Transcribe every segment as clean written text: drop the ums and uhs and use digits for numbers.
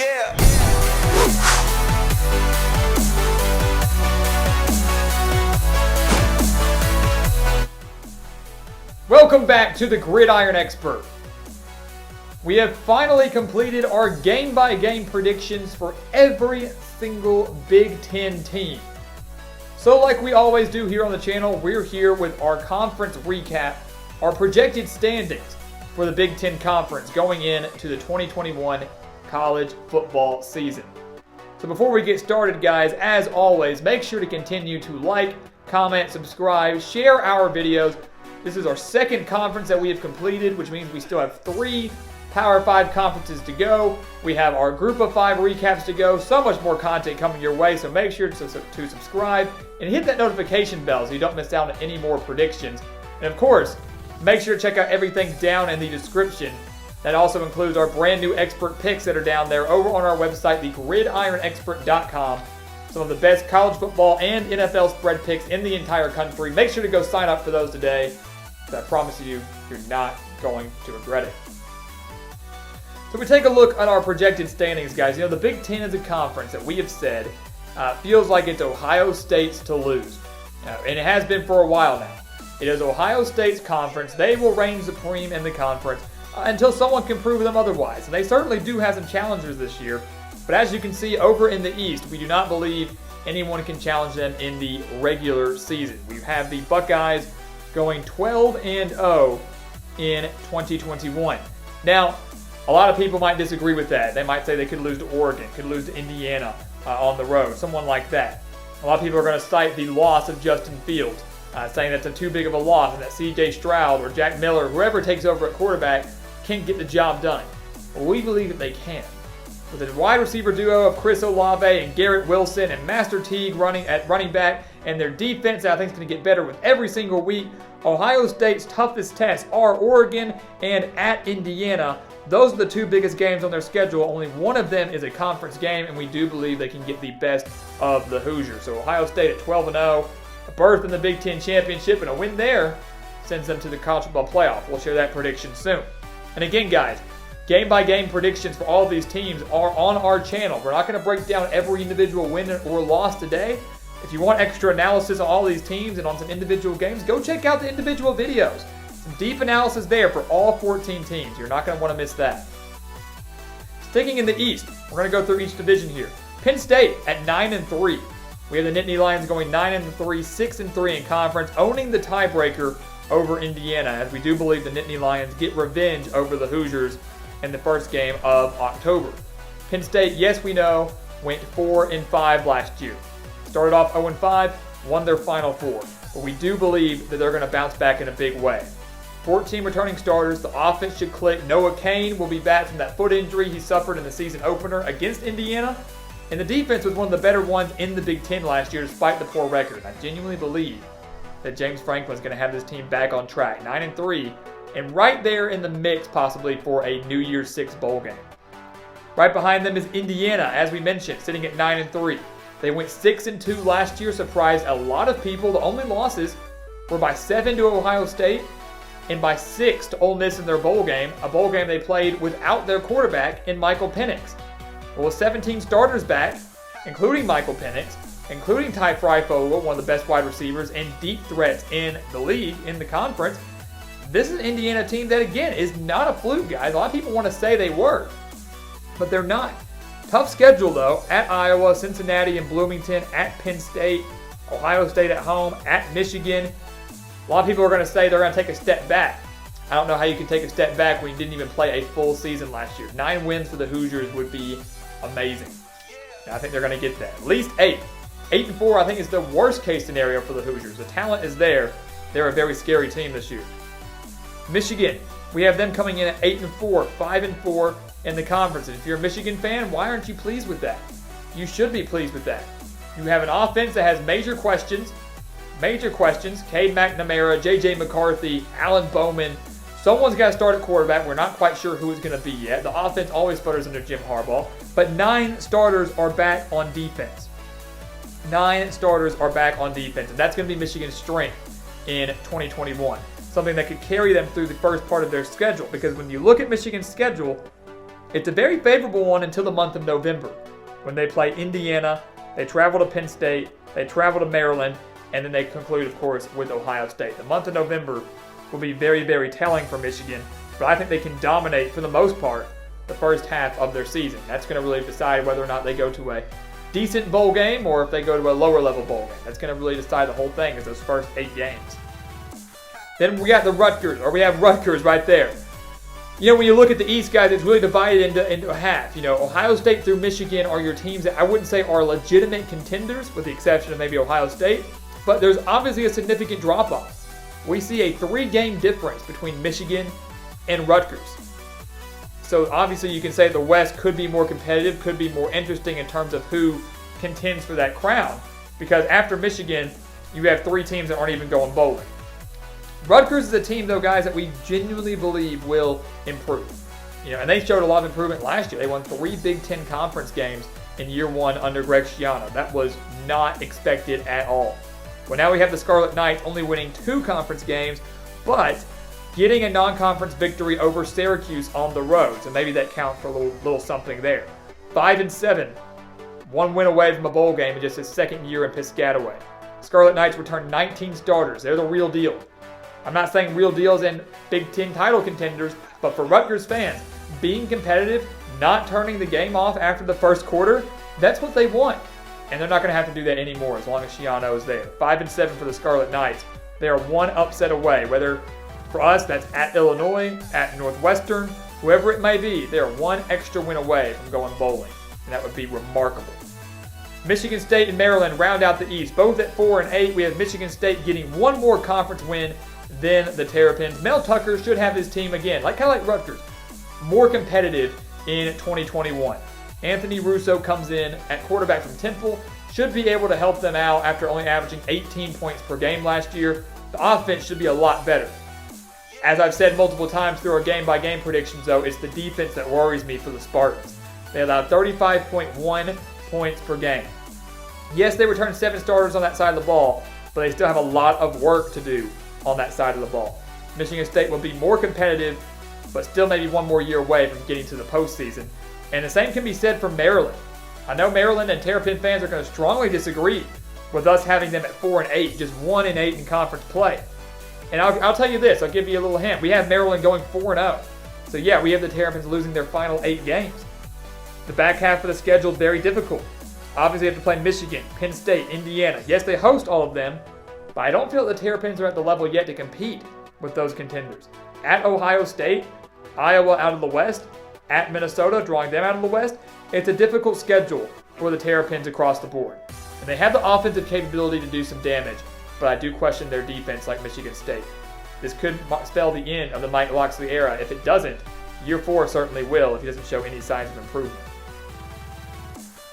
Yeah. Welcome back to the Gridiron Expert. We have finally completed our game-by-game predictions for every single Big Ten team. So like we always do here on the channel, we're here with our conference recap, our projected standings for the Big Ten Conference going into the 2021 college football season. So before we get started, guys, as always, make sure to continue to like, comment, subscribe, share our videos. This is our second conference that we have completed, which means we still have 3 Power 5 conferences to go. We have our Group of 5 recaps to go. So much more content coming your way, so make sure to subscribe and hit that notification bell so you don't miss out on any more predictions. And of course, make sure to check out everything down in the description. That also includes our brand new expert picks that are down there over on our website, thegridironexpert.com. Some of the best college football and NFL spread picks in the entire country. Make sure to go sign up for those today. I promise you, you're not going to regret it. So we take a look at our projected standings, guys. You know, the Big Ten is a conference that we have said feels like it's Ohio State's to lose. And it has been for a while now. It is Ohio State's conference. They will reign supreme in the conference until someone can prove them otherwise. And they certainly do have some challengers this year. But as you can see over in the East, we do not believe anyone can challenge them in the regular season. We have the Buckeyes going 12-0 in 2021. Now, a lot of people might disagree with that. They might say they could lose to Oregon, could lose to Indiana on the road, someone like that. A lot of people are going to cite the loss of Justin Fields, saying that's too big of a loss and that C.J. Stroud or Jack Miller, whoever takes over at quarterback, can't get the job done. Well, we believe that they can. With a wide receiver duo of Chris Olave and Garrett Wilson and Master Teague running at running back, and their defense I think is going to get better with every single week. Ohio State's toughest tests are Oregon and at Indiana. Those are the 2 biggest games on their schedule. Only one of them is a conference game, and we do believe they can get the best of the Hoosiers. So Ohio State at 12-0, a berth in the Big Ten Championship, and a win there sends them to the college football playoff. We'll share that prediction soon. And again, guys, game-by-game predictions for all of these teams are on our channel. We're not going to break down every individual win or loss today. If you want extra analysis on all these teams and on some individual games, go check out the individual videos. Some deep analysis there for all 14 teams. You're not going to want to miss that. Sticking in the East, we're going to go through each division here. Penn State at 9-3. We have the Nittany Lions going 9-3, 6-3 in conference, owning the tiebreaker over Indiana, as we do believe the Nittany Lions get revenge over the Hoosiers in the first game of October. Penn State, yes, we know, went 4-5 last year. Started off 0-5, won their final 4. But we do believe that they're going to bounce back in a big way. 14 returning starters. The offense should click. Noah Cain will be back from that foot injury he suffered in the season opener against Indiana. And the defense was one of the better ones in the Big Ten last year despite the poor record. I genuinely believe that James Franklin's going to have this team back on track. 9-3 and right there in the mix possibly for a New Year's 6 bowl game. Right behind them is Indiana, as we mentioned, sitting at 9-3. They went 6-2 last year, surprised a lot of people. The only losses were by 7 to Ohio State and by 6 to Ole Miss in their bowl game, a bowl game they played without their quarterback in Michael Penix. Well, with 17 starters back, including Michael Penix, including Ty Freifogel, one of the best wide receivers and deep threats in the league, in the conference, this is an Indiana team that, again, is not a fluke, guys. A lot of people want to say they were, but they're not. Tough schedule, though, at Iowa, Cincinnati, and Bloomington, at Penn State, Ohio State at home, at Michigan. A lot of people are going to say they're going to take a step back. I don't know how you can take a step back when you didn't even play a full season last year. 9 wins for the Hoosiers would be amazing. And I think they're going to get that. At least 8. 8-4, I think, is the worst case scenario for the Hoosiers. The talent is there. They're a very scary team this year. Michigan, we have them coming in at 8-4, 5-4 in the conference. And if you're a Michigan fan, why aren't you pleased with that? You should be pleased with that. You have an offense that has major questions. Cade McNamara, J.J. McCarthy, Alan Bowman. Someone's got to start at quarterback. We're not quite sure who it's going to be yet. The offense always sputters under Jim Harbaugh. But 9 starters are back on defense. 9 starters are back on defense. And that's going to be Michigan's strength in 2021. Something that could carry them through the first part of their schedule. Because when you look at Michigan's schedule, It's a very favorable one until the month of November, when they play Indiana, they travel to Penn State, they travel to Maryland, and then they conclude, of course, with Ohio State. The month of November will be very, very telling for Michigan, but I think they can dominate, for the most part, the first half of their season. That's going to really decide whether or not they go to a decent bowl game or if they go to a lower level bowl game. That's going to really decide the whole thing, is those first 8 games. Then we got we have Rutgers right there. When you look at the East, guys, it's really divided into a half. Ohio State through Michigan are your teams that I wouldn't say are legitimate contenders, with the exception of maybe Ohio State. But there's obviously a significant drop-off. We see a 3-game difference between Michigan and Rutgers. So obviously you can say the West could be more competitive, could be more interesting in terms of who contends for that crown. Because after Michigan, you have 3 teams that aren't even going bowling. Rutgers is a team, though, guys, that we genuinely believe will improve. And they showed a lot of improvement last year. They won 3 Big Ten conference games in year 1 under Greg Schiano. That was not expected at all. Well, now we have the Scarlet Knights only winning 2 conference games, but getting a non-conference victory over Syracuse on the road. So maybe that counts for a little something there. 5-7, 1 win away from a bowl game in just his 2nd year in Piscataway. Scarlet Knights returned 19 starters. They're the real deal. I'm not saying real deals in Big Ten title contenders, but for Rutgers fans, being competitive, not turning the game off after the first quarter, that's what they want. And they're not going to have to do that anymore as long as Schiano is there. 5-7 for the Scarlet Knights. They are 1 upset away. Whether for us that's at Illinois, at Northwestern, whoever it may be, they are 1 extra win away from going bowling. And that would be remarkable. Michigan State and Maryland round out the East. Both at 4-8. We have Michigan State getting 1 more conference win than the Terrapins. Mel Tucker should have his team again, kind of like Rutgers, more competitive in 2021. Anthony Russo comes in at quarterback from Temple, should be able to help them out after only averaging 18 points per game last year. The offense should be a lot better. As I've said multiple times through our game-by-game predictions, though, it's the defense that worries me for the Spartans. They allowed 35.1 points per game. Yes, they returned 7 starters on that side of the ball, but they still have a lot of work to do on that side of the ball. Michigan State will be more competitive, but still maybe 1 more year away from getting to the postseason. And the same can be said for Maryland. I know Maryland and Terrapin fans are going to strongly disagree with us having them at 4-8, just 1-8 in conference play. And I'll tell you this, I'll give you a little hint. We have Maryland going 4-0. So yeah, we have the Terrapins losing their final 8 games. The back half of the schedule is very difficult. Obviously, they have to play Michigan, Penn State, Indiana. Yes, they host all of them, but I don't feel the Terrapins are at the level yet to compete with those contenders. At Ohio State, Iowa out of the West, at Minnesota, drawing them out of the West, it's a difficult schedule for the Terrapins across the board. And they have the offensive capability to do some damage, but I do question their defense like Michigan State. This could spell the end of the Mike Locksley era. If it doesn't, year 4 certainly will if he doesn't show any signs of improvement.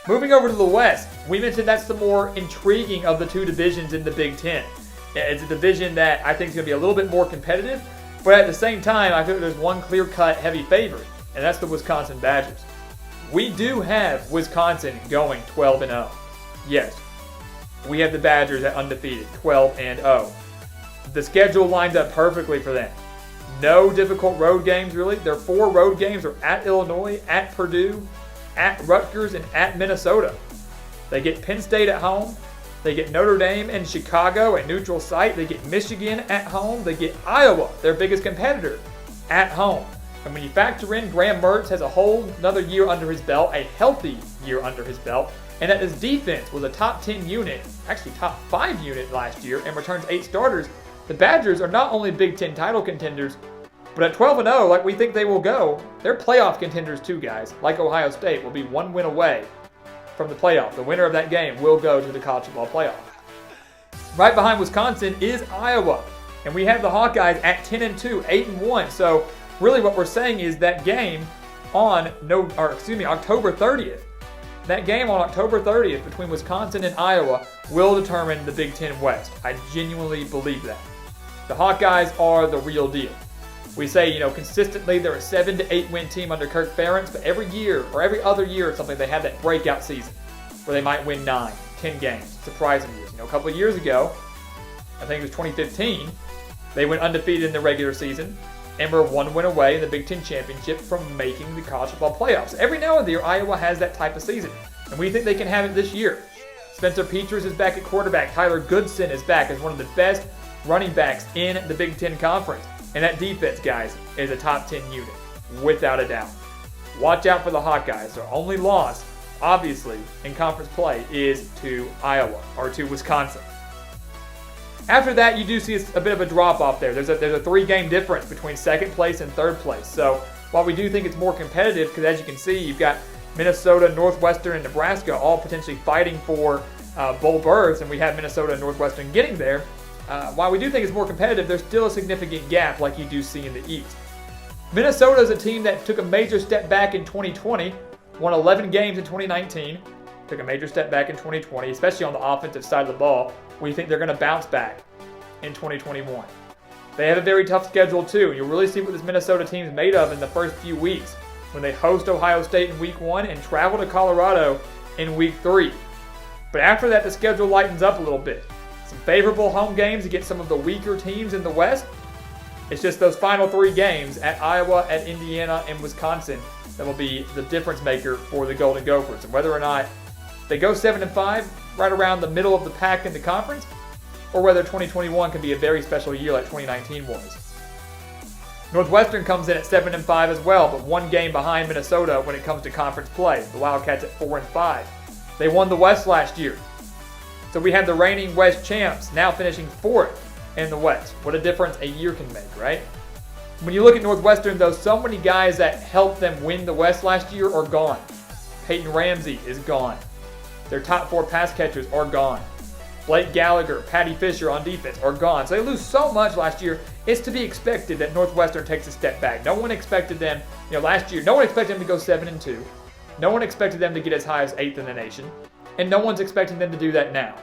Moving over to the West, we mentioned that's the more intriguing of the 2 divisions in the Big Ten. It's a division that I think is going to be a little bit more competitive, but at the same time, I think there's one clear-cut heavy favorite, and that's the Wisconsin Badgers. We do have Wisconsin going 12-0. Yes, we have the Badgers at undefeated, 12-0. The schedule lines up perfectly for them. No difficult road games, really. Their 4 road games are at Illinois, at Purdue, at Rutgers, and at Minnesota. They get Penn State at home. They get Notre Dame and Chicago at neutral site. They get Michigan at home. They get Iowa, their biggest competitor, at home. And when you factor in Graham Mertz has a whole another year under his belt, a healthy year under his belt, and that his defense was a top 10 unit, actually top 5 unit last year, and returns 8 starters, the Badgers are not only Big Ten title contenders, but at 12-0, like we think they will go, they're playoff contenders too, guys. Like Ohio State, will be 1 win away from the playoff. The winner of that game will go to the college football playoff. Right behind Wisconsin is Iowa, and we have the Hawkeyes at 10-2, 8-1. So really what we're saying is that game on October 30th. That game on October 30th between Wisconsin and Iowa will determine the Big Ten West. I genuinely believe that. The Hawkeyes are the real deal. We say, consistently they're a 7 to 8 win team under Kirk Ferentz, but every year or every other year or something, they have that breakout season where they might win 9, 10 games, surprising years. A couple of years ago, I think it was 2015, they went undefeated in the regular season. And we're one win away in the Big Ten Championship from making the college football playoffs. Every now and then, Iowa has that type of season, and we think they can have it this year. Spencer Petras is back at quarterback. Tyler Goodson is back as one of the best running backs in the Big Ten Conference. And that defense, guys, is a top 10 unit, without a doubt. Watch out for the Hawkeyes. Their only loss, obviously, in conference play is to Iowa, or to Wisconsin. After that, you do see a bit of a drop-off there. There's a 3-game difference between second place and third place. So while we do think it's more competitive, because as you can see, you've got Minnesota, Northwestern, and Nebraska all potentially fighting for bowl berths, and we have Minnesota and Northwestern getting there. While we do think it's more competitive, there's still a significant gap like you do see in the East. Minnesota is a team that took a major step back in 2020, won 11 games in 2019, took a major step back in 2020, especially on the offensive side of the ball. We think they're going to bounce back in 2021. They have a very tough schedule too. You'll really see what this Minnesota team is made of in the first few weeks when they host Ohio State in week 1 and travel to Colorado in week 3. But after that, the schedule lightens up a little bit. Some favorable home games against some of the weaker teams in the West. It's just those final 3 games at Iowa, at Indiana, and Wisconsin that will be the difference maker for the Golden Gophers. And whether or not they go 7-5, right around the middle of the pack in the conference, or whether 2021 can be a very special year like 2019 was. Northwestern comes in at 7-5 as well, but 1 game behind Minnesota when it comes to conference play. The Wildcats at 4-5. They won the West last year. So we have the reigning West champs now finishing 4th in the West. What a difference a year can make, right? When you look at Northwestern, though, so many guys that helped them win the West last year are gone. Peyton Ramsey is gone. Their top 4 pass catchers are gone. Blake Gallagher, Patty Fisher on defense are gone. So they lose so much last year. It's to be expected that Northwestern takes a step back. No one expected them, last year, no one expected them to go 7-2. No one expected them to get as high as 8th in the nation. And no one's expecting them to do that now.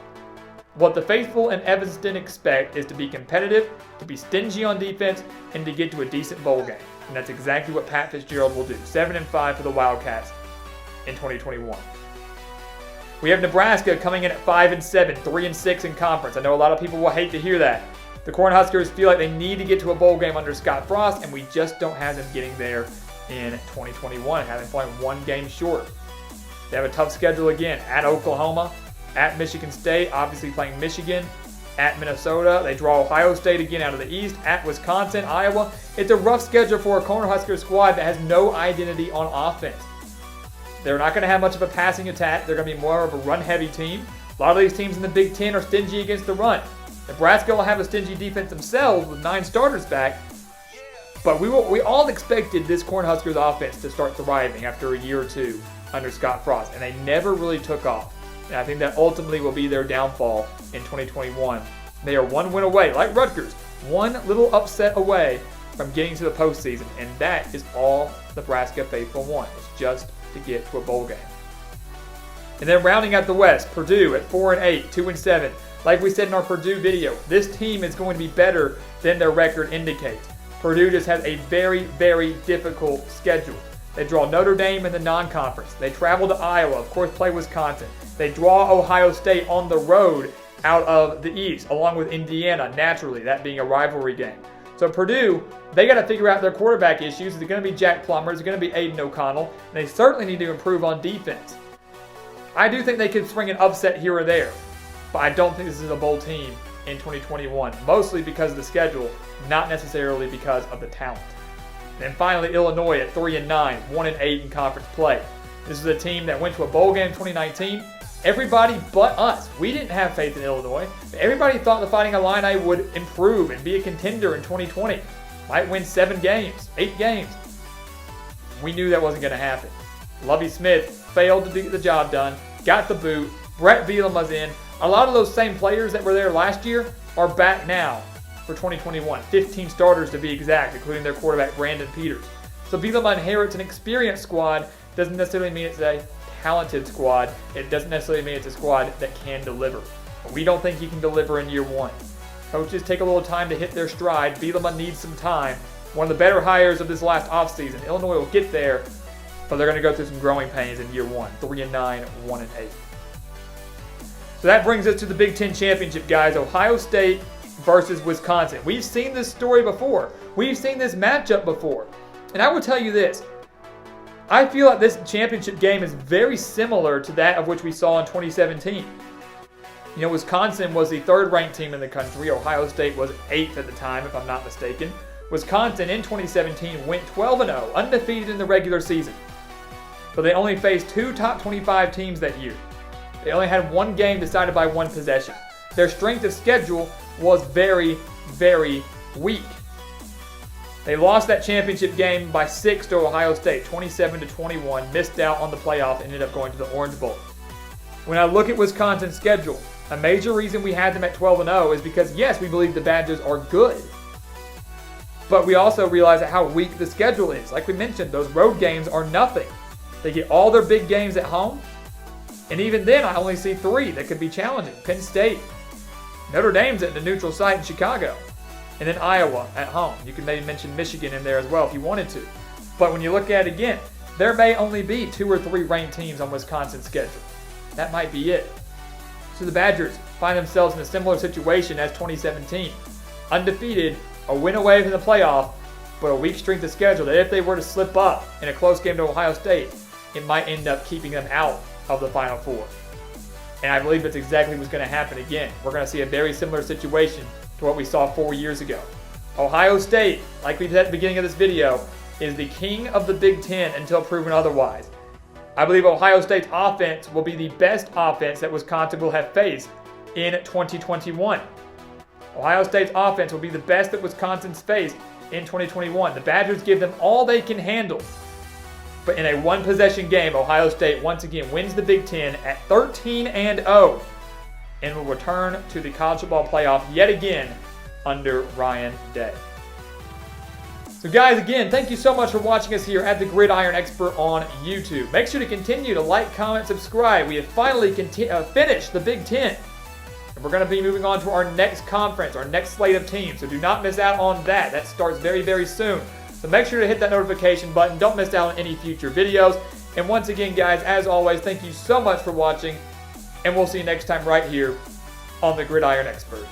What the faithful in Evanston expect is to be competitive, to be stingy on defense, and to get to a decent bowl game. And that's exactly what Pat Fitzgerald will do. 7-5 for the Wildcats in 2021. We have Nebraska coming in at 5-7, 3-6 in conference. I know a lot of people will hate to hear that. The Cornhuskers feel like they need to get to a bowl game under Scott Frost, and we just don't have them getting there in 2021, having fallen 1 game short. They have a tough schedule again at Oklahoma, at Michigan State, obviously playing Michigan, at Minnesota. They draw Ohio State again out of the East, at Wisconsin, Iowa. It's a rough schedule for a Cornhusker squad that has no identity on offense. They're not going to have much of a passing attack. They're going to be more of a run-heavy team. A lot of these teams in the Big Ten are stingy against the run. Nebraska will have a stingy defense themselves with 9 starters back. But we all expected this Cornhuskers offense to start thriving after a year or 2 under Scott Frost, and they never really took off. And I think that ultimately will be their downfall in 2021. They are 1 win away, like Rutgers, 1 little upset away from getting to the postseason, and that is all Nebraska faithful want. It's just to get to a bowl game. And then rounding out the West, Purdue at 4-8, 2-7. Like we said in our Purdue video, this team is going to be better than their record indicates. Purdue just has a very, very difficult schedule. They draw Notre Dame in the non-conference. They travel to Iowa, of course play Wisconsin. They draw Ohio State on the road out of the East, along with Indiana, naturally, that being a rivalry game. So Purdue, they got to figure out their quarterback issues. Is it going to be Jack Plummer? Is it going to be Aiden O'Connell? And they certainly need to improve on defense. I do think they could swing an upset here or there, but I don't think this is a bowl team in 2021, mostly because of the schedule, not necessarily because of the talent. And then finally, Illinois at 3-9, 1-8 in conference play. This is a team that went to a bowl game in 2019. Everybody but us. We didn't have faith in Illinois. Everybody thought the Fighting Illini would improve and be a contender in 2020. Might win 7 games, 8 games. We knew that wasn't going to happen. Lovie Smith failed to get the job done, got the boot. Brett Bielema's in. A lot of those same players that were there last year are back now for 2021. 15 starters to be exact, including their quarterback Brandon Peters. So Bielema inherits an experienced squad. Doesn't necessarily mean it's a talented squad. It doesn't necessarily mean it's a squad that can deliver. But we don't think he can deliver in year 1. Coaches take a little time to hit their stride. Bielema needs some time. One of the better hires of this last offseason. Illinois will get there, but they're going to go through some growing pains in year 1. 3-9, 1-8. So that brings us to the Big Ten Championship, guys. Ohio State versus Wisconsin. We've seen this story before. We've seen this matchup before. And I will tell you this. I feel like this championship game is very similar to that of which we saw in 2017. You know, Wisconsin was the third-ranked team in the country. Ohio State was 8th at the time, if I'm not mistaken. Wisconsin in 2017 went 12-0, undefeated in the regular season. But they only faced 2 top 25 teams that year. They only had one game decided by one possession. Their strength of schedule was very, very weak. They lost that championship game by 6 to Ohio State, 27-21, missed out on the playoff, and ended up going to the Orange Bowl. When I look at Wisconsin's schedule, a major reason we had them at 12-0 is because, yes, we believe the Badgers are good. But we also realize how weak the schedule is. Like we mentioned, those road games are nothing. They get all their big games at home. And even then, I only see 3 that could be challenging. Penn State, Notre Dame's at the neutral site in Chicago, and then Iowa at home. You can maybe mention Michigan in there as well if you wanted to. But when you look at it again, there may only be 2 or 3 ranked teams on Wisconsin's schedule. That might be it. So the Badgers find themselves in a similar situation as 2017. Undefeated, a win away from the playoff, but a weak strength of schedule that if they were to slip up in a close game to Ohio State, it might end up keeping them out of the Final Four. And I believe that's exactly what's going to happen again. We're going to see a very similar situation to what we saw 4 years ago. Ohio State, like we said at the beginning of this video, is the king of the Big Ten until proven otherwise. I believe Ohio State's offense will be the best offense that Wisconsin will have faced in 2021. Ohio State's offense will be the best that Wisconsin's faced in 2021. The Badgers give them all they can handle. But in a one-possession game, Ohio State once again wins the Big Ten at 13-0 and will return to the college football playoff yet again under Ryan Day. So guys, again, thank you so much for watching us here at the Gridiron Expert on YouTube. Make sure to continue to like, comment, subscribe. We have finally finished the Big Ten. And we're going to be moving on to our next conference, our next slate of teams. So do not miss out on that. That starts very, very soon. So make sure to hit that notification button. Don't miss out on any future videos. And once again, guys, as always, thank you so much for watching. And we'll see you next time right here on the Gridiron Expert.